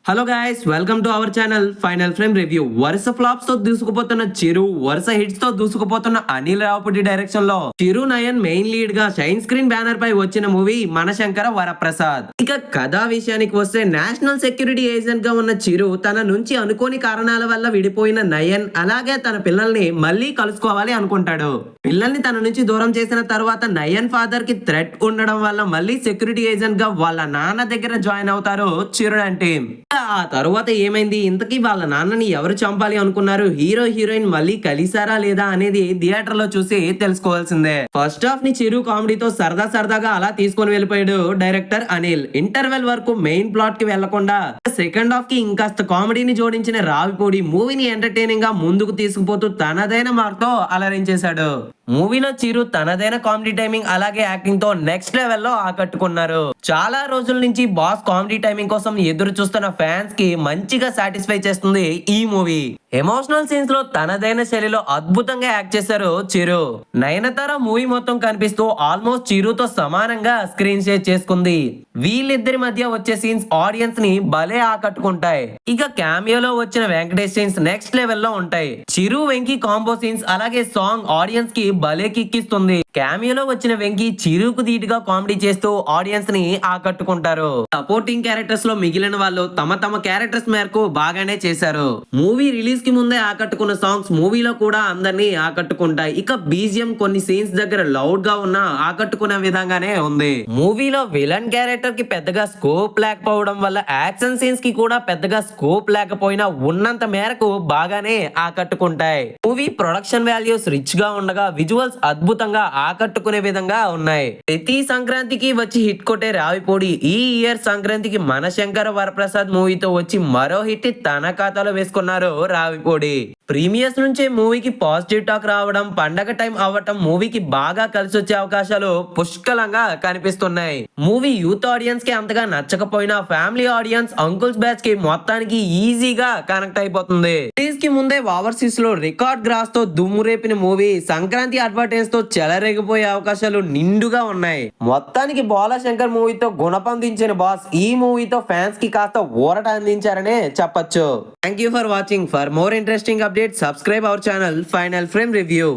Hello guys, welcome to our channel final frame review. వరుస flops తో దూసుకుపోతున్న చిరు, వరుస hits తో దూసుకుపోతున్న అనిల్ రావుపుడి డైరెక్షన్ లో చిరు నయన్ మెయిన్ లీడ్ గా షైన్ స్క్రీన్ బ్యానర్ పై వచ్చిన మూవీ మనశంకర వరప్రసాద్. ఇక కథా విషయానికి వస్తే, నేషనల్ సెక్యూరిటీ ఏజెంట్ గా ఉన్న చిరు తన నుంచి అనుకోని కారణాల వల్ల విడిపోయిన నయన్ అలాగే తన పిల్లల్ని మళ్ళీ కలుసుకోవాలి అనుకుంటాడు. పిల్లల్ని తన నుంచి దూరం చేసిన తర్వాత నయన్ ఫాదర్ కి థ్రెట్ ఉండడం వల్ల మళ్ళీ సెక్యూరిటీ ఏజెంట్ గా వాళ్ళ నాన్న దగ్గర జాయిన్ అవుతారు చిరు అంటే. ఆ తరువాత ఏమైంది, ఇంతకీ వాళ్ళ నాన్నని ఎవరు చంపాలి అనుకున్నారు, హీరో హీరోయిన్ మళ్ళీ కలిసారా లేదా అనేది థియేటర్ లో చూసి తెలుసుకోవాల్సిందే. ఫస్ట్ హాఫ్ ని చిరు కామెడీతో సరదాగా అలా తీసుకొని వెళ్ళిపోయాడు డైరెక్టర్ అనిల్. ఇంటర్వెల్ వరకు మెయిన్ ప్లాట్ కి వెళ్లకుండా సెకండ్ హాఫ్ కి ఇంకాస్త కామెడీని జోడించిన రావిపూడి మూవీని ఎంటర్టైనింగ్ గా ముందుకు తీసుకుపోతూ తనదైన మార్క్తో అలరించేశాడు. మూవీలో చిరు తనదైన కామెడీ టైమింగ్ అలాగే యాక్టింగ్ తో నెక్స్ట్ లెవెల్ లో ఆకట్టుకున్నారు. చాలా రోజుల నుంచి బాస్ కామెడీ టైమింగ్ కోసం ఎదురు చూస్తున్న ఫ్యాన్స్ కి మంచిగా సాటిస్ఫై చేస్తుంది ఈ మూవీ. ఎమోషనల్ సీన్స్ లో తనదైన శైలిలో అద్భుతంగా యాక్ట్ చేశారు చిరు. నయనతార మూవీ మొత్తం కనిపిస్తూ ఆల్మోస్ట్ చిరుతో సమానంగా స్క్రీన్ షేర్ చేసుకుంది. వీళ్ళిద్దరి మధ్య వచ్చే సీన్స్ ఆడియన్స్ ని భలే ఆకట్టుకుంటాయి. ఇక క్యామియోలో వచ్చిన వెంకటేష్ సీన్స్ నెక్స్ట్ లెవెల్ లో ఉంటాయి. చిరు వెంకీ కాంబో సీన్స్ అలాగే సాంగ్ ఆడియన్స్ కి భలే కిక్కిస్తుంది. క్యామియోలో వచ్చిన వెంకీ చిరుకు ధీటుగా కామెడీ చేస్తూ ఆడియన్స్ ని ఆకట్టుకుంటారు. సపోర్టింగ్ క్యారెక్టర్స్ లో మిగిలిన వాళ్ళు తమ క్యారెక్టర్స్ మేరకు బాగానే చేశారు. మూవీ రిలీజ్ కి ముందే ఆకట్టుకున్న సాంగ్స్ మూవీలో కూడా అందరినీ ఆకట్టుకుంటాయి. ఇక బీజిఎం కొన్ని సీన్స్ దగ్గర లౌడ్ గా ఉన్న ఆకట్టుకునే విధంగానే ఉంది. మూవీలో విలన్ క్యారెక్టర్ కి పెద్దగా స్కోప్ లేకపోవడం వల్ల యాక్షన్ సీన్స్ కి కూడా పెద్దగా స్కోప్ లేకపోయినా ఉన్నంత మేరకు బాగానే ఆకట్టుకుంటాయి. మూవీ ప్రొడక్షన్ వాల్యూస్ రిచ్ గా ఉండగా విజువల్స్ అద్భుతంగా ఆకట్టుకునే విధంగా ఉన్నాయి. ప్రతి సంక్రాంతికి వచ్చి హిట్ కొట్టే రావిపూడి ఈ ఇయర్ సంక్రాంతికి మనశంకర వరప్రసాద్ మూవీతో వచ్చి మరో హిట్ తన ఖాతాలో వేసుకున్నారు రావిపూడి. ప్రీమియర్స్ నుంచే మూవీకి పాజిటివ్ టాక్ రావడం, పండగ టైం అవ్వటం మూవీకి బాగా కలిసి వచ్చే అవకాశాలు పుష్కలంగా కనిపిస్తున్నాయి. మూవీ యూత్ ఆడియన్స్ కి అంతగా నచ్చకపోయినా ఫ్యామిలీ ఆడియన్స్, అంకుల్స్ బ్యాచ్ కి మొత్తానికి ఈజీగా కనెక్ట్ అయిపోతుంది. రిలీజ్ కి ముందే ఓవర్సీస్ లో రికార్డ్ గ్రాస్ తో దుమ్ము రేపిన మూవీ సంక్రాంతి అడ్వర్టైజ్ తో చెలరేగిపోయే అవకాశాలు నిండుగా ఉన్నాయి. మొత్తానికి బాలశంకర్ మూవీతో గుణపందించిన బాస్ ఈ మూవీతో ఫ్యాన్స్ కి కాస్త ఊరట అందించారనే చెప్పొచ్చు. Thank you for watching. For more interesting updates, subscribe our channel Final Frame Review.